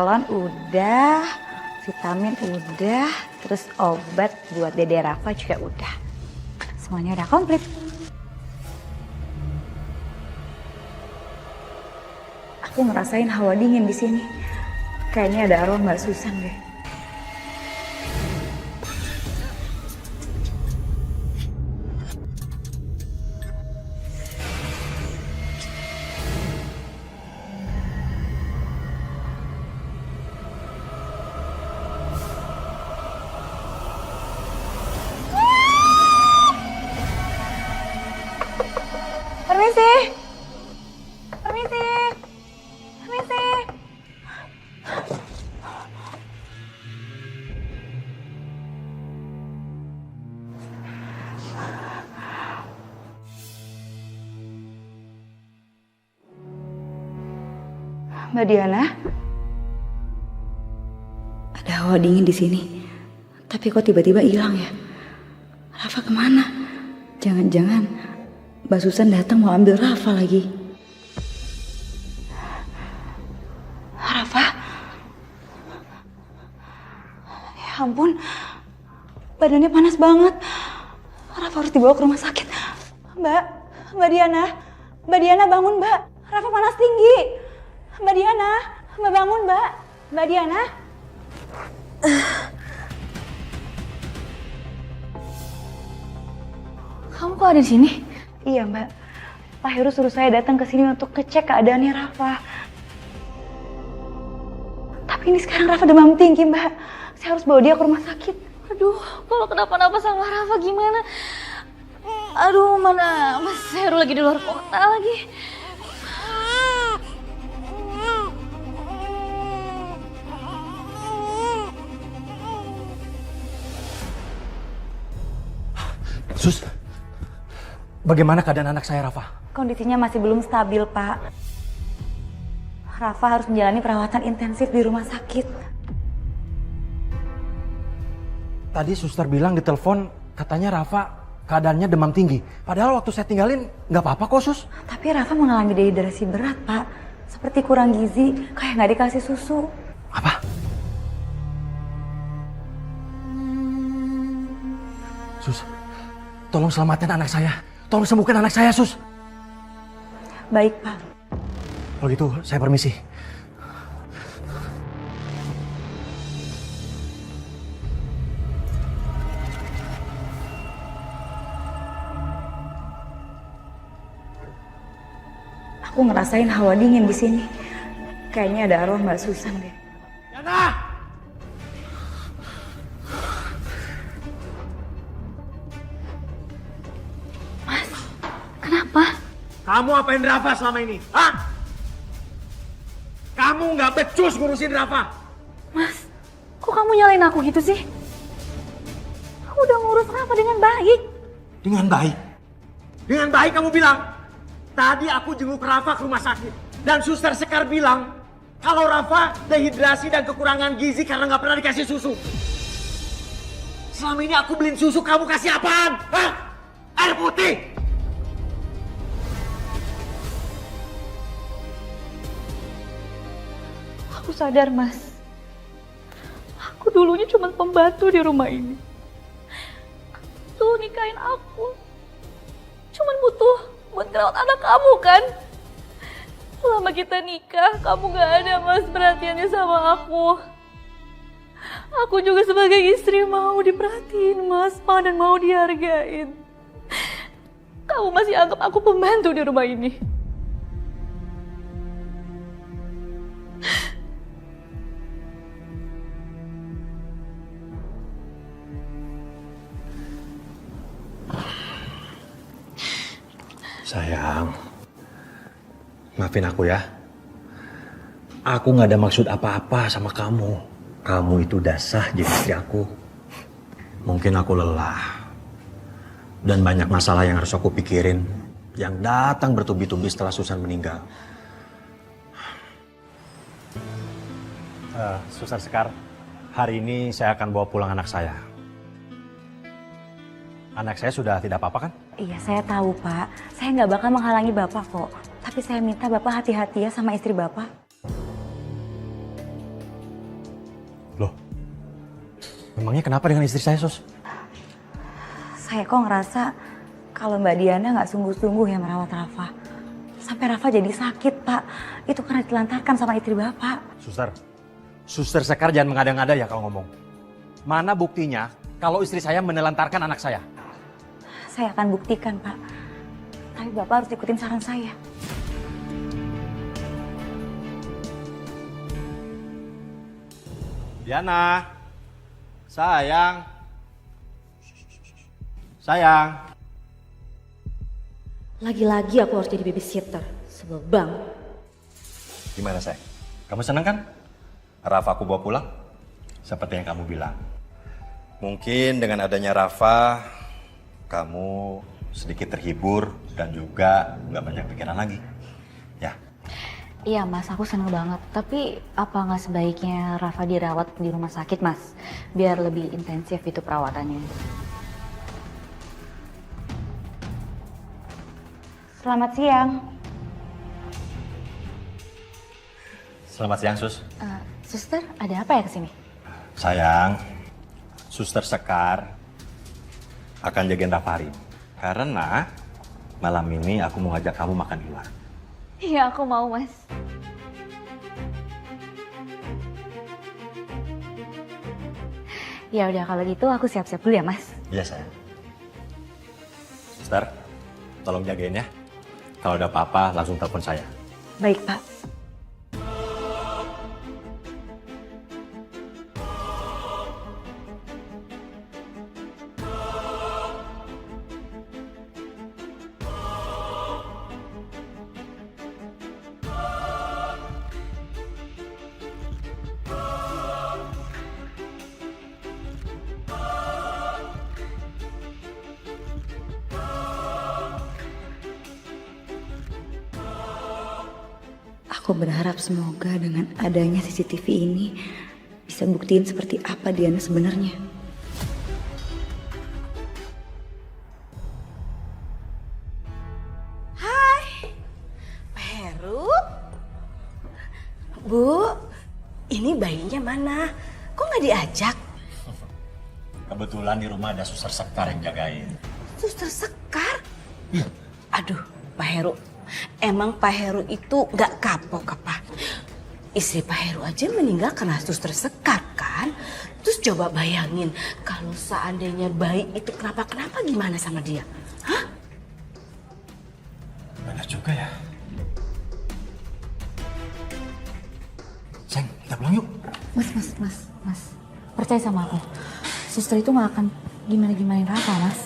salon udah, vitamin udah, terus obat buat Dede Rafa juga udah. Semuanya udah komplit. Aku ngerasain hawa dingin di sini. Kayaknya ada aroma Mbak Susan deh. Permisi. Permisi. Permisi. Mbak Diana, ada hawa dingin di sini. Tapi kok tiba-tiba hilang ya? Rafa kemana? Jangan-jangan Mbak Susan datang mau ambil Rafa lagi. Rafa? Ya ampun, badannya panas banget. Rafa harus dibawa ke rumah sakit. Mbak Diana bangun Mbak. Rafa panas tinggi. Mbak Diana bangun Mbak. Mbak Diana. Kamu kok ada di sini? Iya Mbak. Pak Heru suruh saya datang ke sini untuk ngecek keadaannya Rafa. Tapi ini sekarang Rafa demam tinggi Mbak. Saya harus bawa dia ke rumah sakit. Aduh, kalau kenapa-napa sama Rafa gimana? Aduh, mana Mas Heru lagi di luar kota lagi. Sus, bagaimana keadaan anak saya Rafa? Kondisinya masih belum stabil, Pak. Rafa harus menjalani perawatan intensif di rumah sakit. Tadi suster bilang di telepon katanya Rafa keadaannya demam tinggi. Padahal waktu saya tinggalin nggak apa-apa kok sus. Tapi Rafa mengalami dehidrasi berat, Pak. Seperti kurang gizi, kayak nggak dikasih susu. Apa? Sus, tolong selamatkan anak saya. Tolong sembuhkan anak saya, sus. Baik, Pak. Kalau gitu, saya permisi. Aku ngerasain hawa dingin di sini. Kayaknya ada aroma Mbak Susan deh. Yana! Mas, kenapa? Kamu apain Rafa selama ini? Hah? Kamu nggak becus ngurusin Rafa. Mas, kok kamu nyalain aku gitu sih? Aku udah ngurus Rafa dengan baik. Dengan baik? Dengan baik kamu bilang? Tadi aku jenguk Rafa ke rumah sakit. Dan suster Sekar bilang kalau Rafa dehidrasi dan kekurangan gizi karena nggak pernah dikasih susu. Selama ini aku beliin susu, kamu kasih apaan? Hah? Air putih! Aku sadar, Mas. Aku dulunya cuma pembantu di rumah ini. Tuh nikahin aku. Cuman butuh buat ngerawat anak kamu kan? Selama kita nikah, kamu gak ada Mas perhatiannya sama aku. Aku juga sebagai istri mau diperhatiin Mas, dan mau dihargain. Kamu masih anggap aku pembantu di rumah ini. Sayang, maafin aku ya. Aku gak ada maksud apa-apa sama kamu. Kamu itu udah sah jadi istri aku. Mungkin aku lelah. Dan banyak masalah yang harus aku pikirin. Yang datang bertubi-tubi setelah Susan meninggal. Suster Sekar, hari ini saya akan bawa pulang anak saya. Anak saya sudah tidak apa-apa kan? Iya, saya tahu, Pak. Saya nggak bakal menghalangi Bapak kok. Tapi saya minta Bapak hati-hati ya sama istri Bapak. Loh, memangnya kenapa dengan istri saya, Sus? Saya kok ngerasa kalau Mbak Diana nggak sungguh-sungguh ya merawat Rafa. Sampai Rafa jadi sakit, Pak. Itu karena ditelantarkan sama istri Bapak. Suster Sekar jangan mengada-ngada ya kalau ngomong. Mana buktinya kalau istri saya menelantarkan anak saya? Saya akan buktikan, Pak. Tapi Bapak harus ikutin saran saya. Diana, sayang. Sayang. Lagi-lagi aku harus jadi babysitter. Sebel banget. Gimana, sayang? Kamu senang kan? Rafa aku bawa pulang? Seperti yang kamu bilang. Mungkin dengan adanya Rafa, kamu sedikit terhibur dan juga nggak banyak pikiran lagi. Ya. Iya Mas, aku seneng banget. Tapi apa nggak sebaiknya Rafa dirawat di rumah sakit Mas? Biar lebih intensif itu perawatannya. Selamat siang. Selamat siang, Sus. Suster, ada apa ya kesini? Sayang, Suster Sekar akan jagain Rafa hari ini. Karena malam ini aku mau ngajak kamu makan di luar. Iya, aku mau Mas. Ya udah kalau gitu aku siap-siap dulu ya Mas. Iya, sayang. Suster, tolong jagain ya. Kalau ada apa-apa langsung telepon saya. Baik Pak. Aku berharap semoga dengan adanya CCTV ini bisa buktiin seperti apa Diana sebenarnya. Hai, Pak Heru. Bu, ini bayinya mana? Kok nggak diajak? Kebetulan di rumah ada Suster Sekar yang jagain. Suster Sekar? Aduh, Pak Heru. Emang Pak Heru itu nggak kapok apa? Istri Pak Heru aja meninggal karena Suster Sekar kan? Terus coba bayangin kalau seandainya bayi itu kenapa-kenapa gimana sama dia? Hah? Benar juga ya. Sayang, kita pulang yuk. Mas. Percaya sama aku. Suster itu nggak akan gimana-gimanain Rafa, Mas.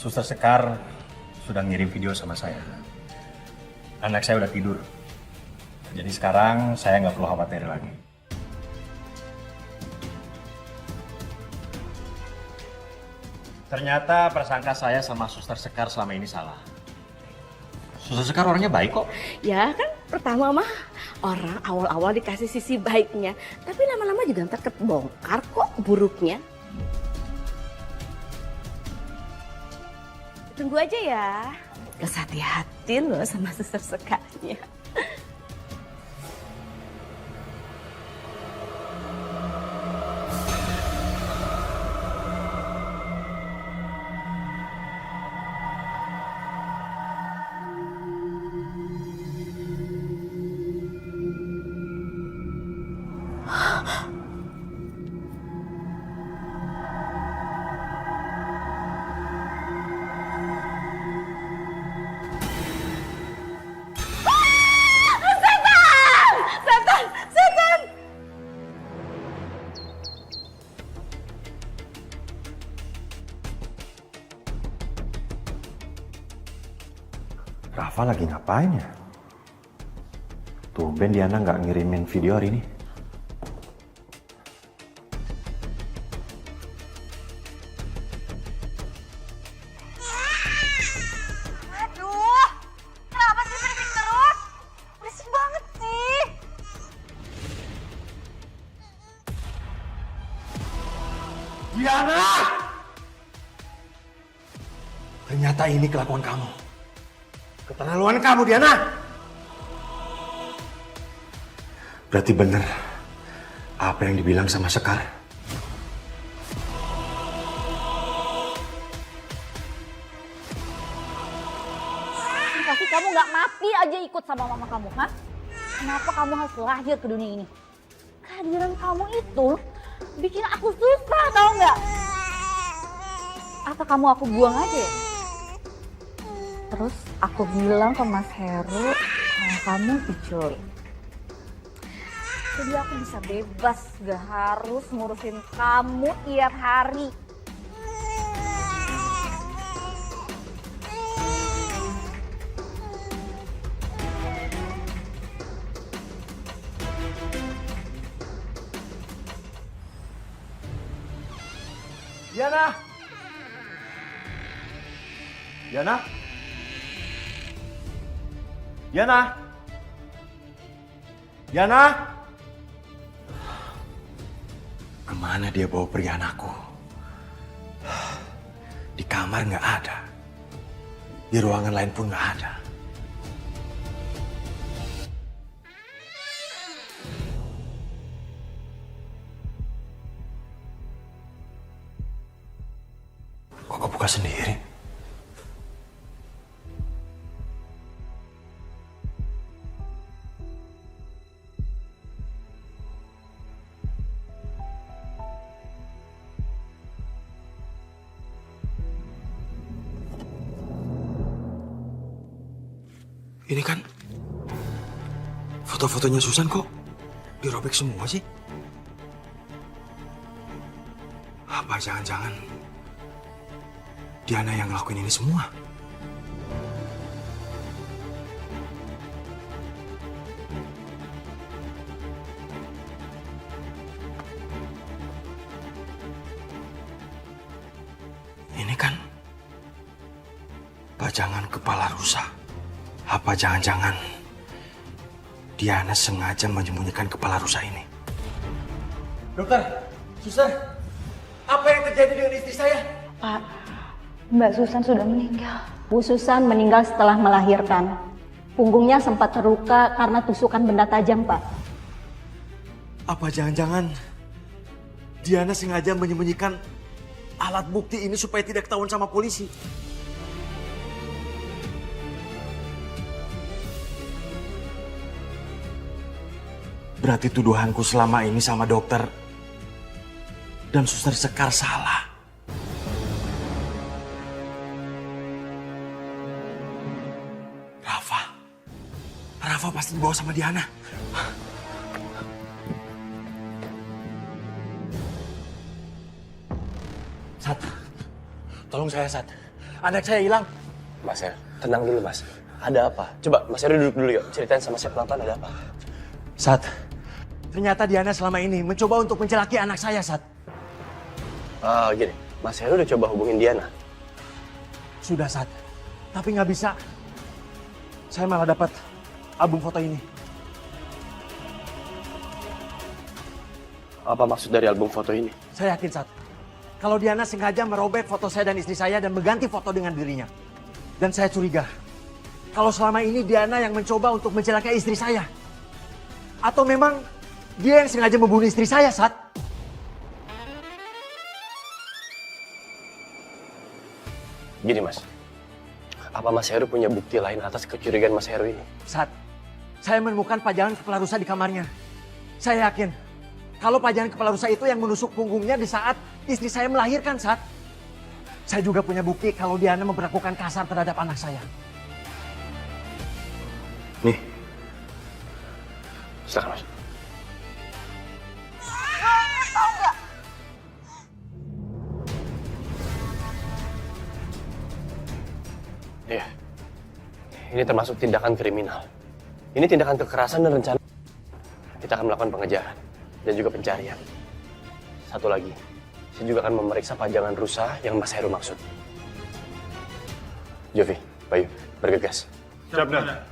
Suster Sekar sudah ngirim video sama saya. Anak saya udah tidur. Jadi sekarang saya nggak perlu khawatir lagi. Ternyata prasangka saya sama Suster Sekar selama ini salah. Suster Sekar orangnya baik kok. Ya kan pertama mah orang awal-awal dikasih sisi baiknya. Tapi lama-lama juga ntar kebongkar kok buruknya. Tunggu aja ya. Terus hati-hati loh sama Suster Sekarnya. Setan! Rafa lagi ngapain ya? Tumben Diana nggak ngirimin video hari ini. Aduh, kenapa sih berisik terus? Diana! Ternyata ini kelakuan kamu. Keterlaluan kamu, Diana! Berarti benar apa yang dibilang sama Sekar. Tapi kamu nggak mati aja ikut sama mama kamu, ha? Kenapa kamu harus lahir ke dunia ini? Kehadiran kamu itu bikin aku susah, tau nggak? Apa kamu aku buang aja ya? Terus aku bilang ke Mas Heru kalau kamu diculik. Jadi aku bisa bebas, gak harus ngurusin kamu tiap hari. Diana! Diana? Diana? Diana? Kemana dia bawa pergi anakku? Di kamar nggak ada. Di ruangan lain pun nggak ada. Kok kebuka sendiri? Ini kan foto-fotonya Susan kok dirobek semua sih? Apa jangan-jangan Diana yang ngelakuin ini semua? Ini kan pajangan kepala rusa. Apa jangan-jangan Diana sengaja menyembunyikan kepala rusa ini? Dokter, suster, apa yang terjadi dengan istri saya? Pak, Mbak Susan sudah meninggal. Bu Susan meninggal setelah melahirkan. Punggungnya sempat terluka karena tusukan benda tajam, Pak. Apa jangan-jangan Diana sengaja menyembunyikan alat bukti ini supaya tidak ketahuan sama polisi? Berarti tuduhanku selama ini sama dokter dan suster Sekar salah. Rafa pasti dibawa sama Diana. Sat, tolong saya Sat. Anak saya hilang. Mas Heru, tenang dulu Mas. Ada apa? Coba Mas Heru duduk dulu yuk. Ceritain sama saya pelan-pelan ada apa. Sat, ternyata Diana selama ini mencoba untuk mencelaki anak saya, Sat. Gini, Mas Heru udah coba hubungin Diana. Sudah, Sat. Tapi nggak bisa. Saya malah dapat album foto ini. Apa maksud dari album foto ini? Saya yakin, Sat. Kalau Diana sengaja merobek foto saya dan istri saya dan mengganti foto dengan dirinya. Dan saya curiga, kalau selama ini Diana yang mencoba untuk mencelakai istri saya. Atau memang dia yang sengaja membunuh istri saya, Sat? Gini Mas, apa Mas Heru punya bukti lain atas kecurigaan Mas Heru ini? Sat, saya menemukan pajangan kepala rusa di kamarnya. Saya yakin kalau pajangan kepala rusa itu yang menusuk punggungnya di saat istri saya melahirkan, Sat. Saya juga punya bukti kalau Diana memperlakukan kasar terhadap anak saya. Nih, silakan Mas. Tahu nggak? Iya, ini termasuk tindakan kriminal. Ini tindakan kekerasan dan rencana. Kita akan melakukan pengejaran dan juga pencarian. Satu lagi, saya juga akan memeriksa pajangan rusa yang Mas Heru maksud. Jovi, Bayu, bergegas. Siap, Nak.